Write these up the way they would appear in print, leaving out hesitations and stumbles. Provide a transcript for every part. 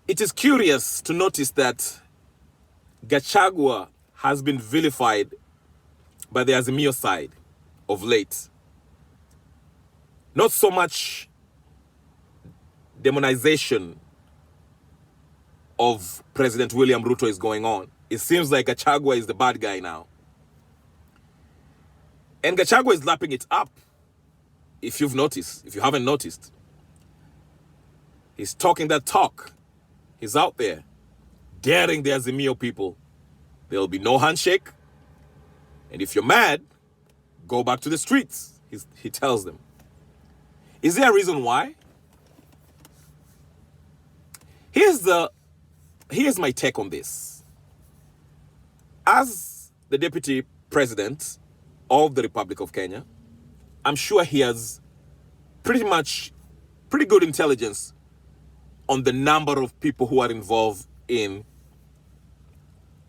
It is curious to notice that Gachagua has been vilified by the Azimio side of late. Not so much demonization of President William Ruto is going on. It seems like Gachagua is the bad guy now. And Gachagua is lapping it up, if you've noticed. If you haven't noticed, he's talking that talk. He's out there daring the Azimio people. There'll be no handshake. And if you're mad, go back to the streets, he tells them. Is there a reason why? Here's my take on this. As the deputy president of the Republic of Kenya, I'm sure he has pretty good intelligence on the number of people who are involved in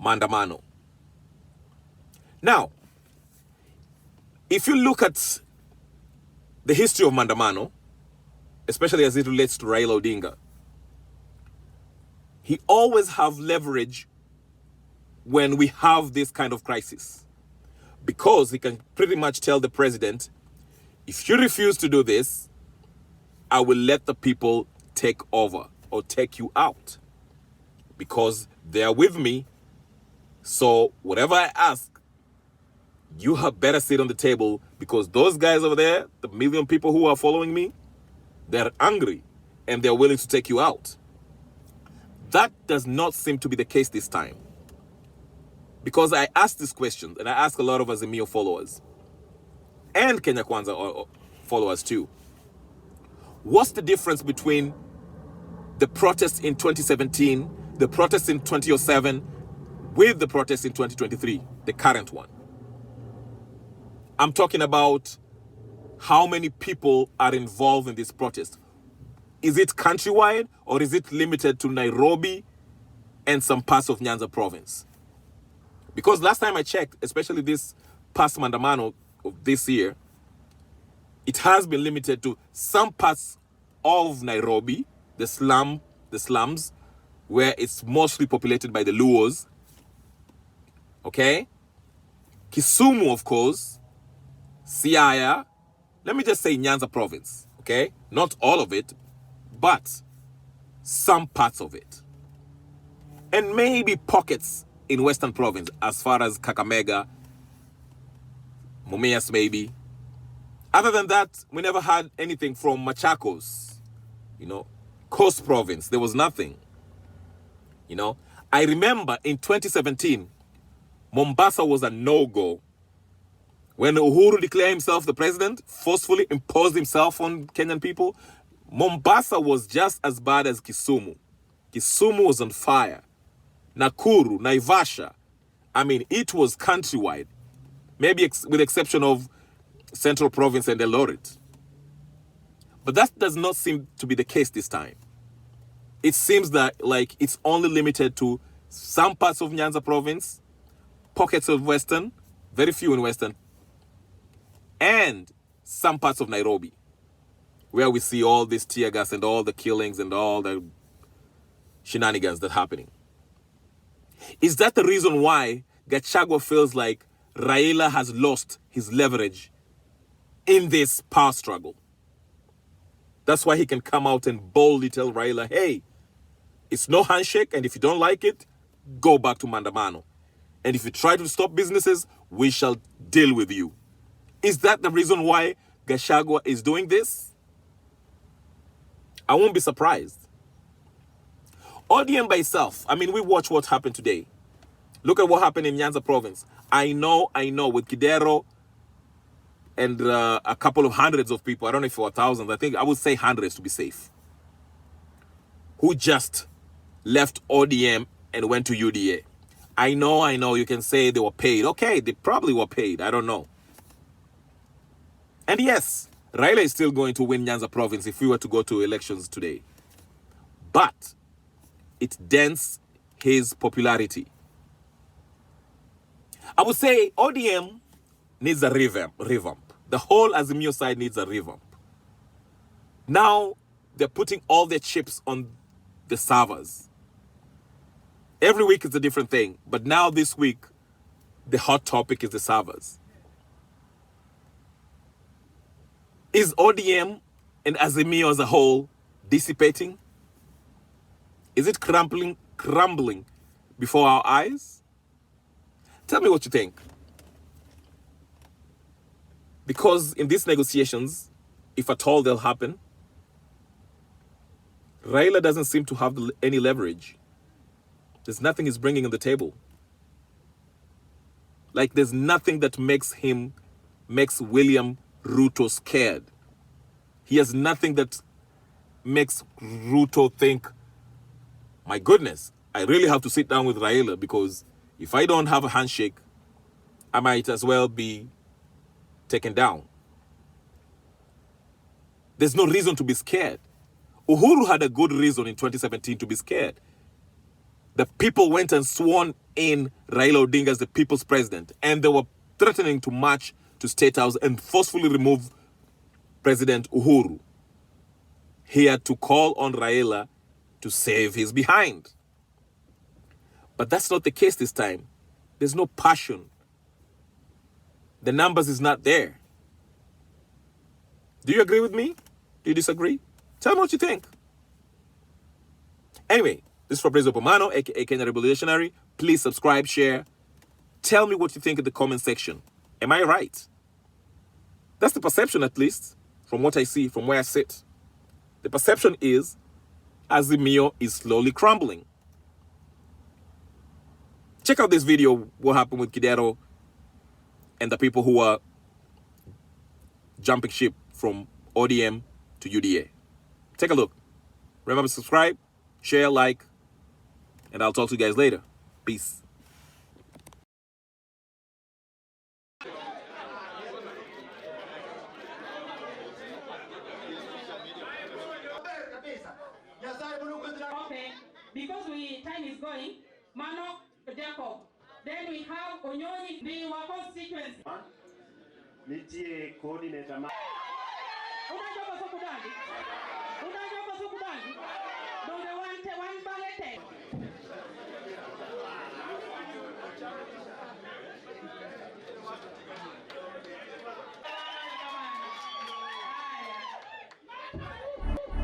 Mandamano. Now, if you look at the history of Mandamano, especially as it relates to Raila Odinga, he always have leverage when we have this kind of crisis, because he can pretty much tell the president, if you refuse to do this, I will let the people take over or take you out, because they are with me. So whatever I ask, you have better sit on the table, because those guys over there, the million people who are following me, they're angry and they're willing to take you out. That does not seem to be the case this time. Because I asked this question, and I asked a lot of Azimio followers and Kenya Kwanza followers too. What's the difference between the protest in 2017, the protest in 2007, with the protest in 2023, the current one? I'm talking about how many people are involved in this protest. Is it countrywide, or is it limited to Nairobi and some parts of Nyanza province? Because last time I checked, especially this past Mandamano of this year, it has been limited to some parts of Nairobi, the slums, where it's mostly populated by the Luos. Okay? Kisumu, of course. Siaya. Let me just say Nyanza province. Okay? Not all of it, but some parts of it. And maybe pockets in Western province, as far as Kakamega, Mumias maybe. Other than that, we never had anything from Machakos, Coast province. There was nothing, I remember in 2017, Mombasa was a no-go. When Uhuru declared himself the president, forcefully imposed himself on Kenyan people, Mombasa was just as bad as Kisumu. Kisumu was on fire. Nakuru, Naivasha. I mean, it was countrywide. Maybe with the exception of Central Province and Eldoret. But that does not seem to be the case this time. It seems that it's only limited to some parts of Nyanza province, pockets of Western, very few in Western, and some parts of Nairobi, where we see all this tear gas and all the killings and all the shenanigans that are happening. Is that the reason why Gachagua feels like Raila has lost his leverage in this power struggle? That's why he can come out and boldly tell Raila, hey, it's no handshake, and if you don't like it, go back to Mandamano. And if you try to stop businesses, we shall deal with you. Is that the reason why Gachagua is doing this? I won't be surprised. ODM by itself, we watch what happened today. Look at what happened in Nyanza province. I know, with Kidero and a couple of hundreds of people, I don't know if it were thousands, I would say hundreds to be safe, who just left ODM and went to UDA. I know, you can say they were paid. Okay, they probably were paid, I don't know. And yes, Raila is still going to win Nyanza province if we were to go to elections today. But it dents his popularity. I would say ODM needs a revamp. The whole Azimio side needs a revamp. Now, they're putting all their chips on the servers. Every week is a different thing, but now this week, the hot topic is the servers. Is ODM and Azimio as a whole dissipating? Is it crumbling before our eyes? Tell me what you think. Because in these negotiations, if at all they'll happen, Raila doesn't seem to have any leverage. There's nothing he's bringing on the table. Like there's nothing that makes William Ruto scared. He has nothing that makes Ruto think, my goodness, I really have to sit down with Raila, because if I don't have a handshake, I might as well be taken down. There's no reason to be scared. Uhuru had a good reason in 2017 to be scared. The people went and sworn in Raila Odinga as the people's president, and they were threatening to march to State House and forcefully remove President Uhuru. He had to call on Raila to save his behind. But that's not the case this time. There's no passion. The numbers is not there. Do you agree with me? Do you disagree? Tell me what you think. Anyway, this is Fabrizio Pomano, aka Kenya Revolutionary. Please subscribe, share. Tell me what you think in the comment section. Am I right? That's the perception, at least, from what I see, from where I sit. The perception is Azimio is slowly crumbling. Check out this video, what happened with Kidero and the people who are jumping ship from ODM to UDA. Take a look. Remember to subscribe, share, like, and I'll talk to you guys later. Peace. Okay, because time is going, Mano, Jacob. Then we have Onyoni, the constituency. Nitie coordinator. Unajua sokudani? Don't they want one ballot?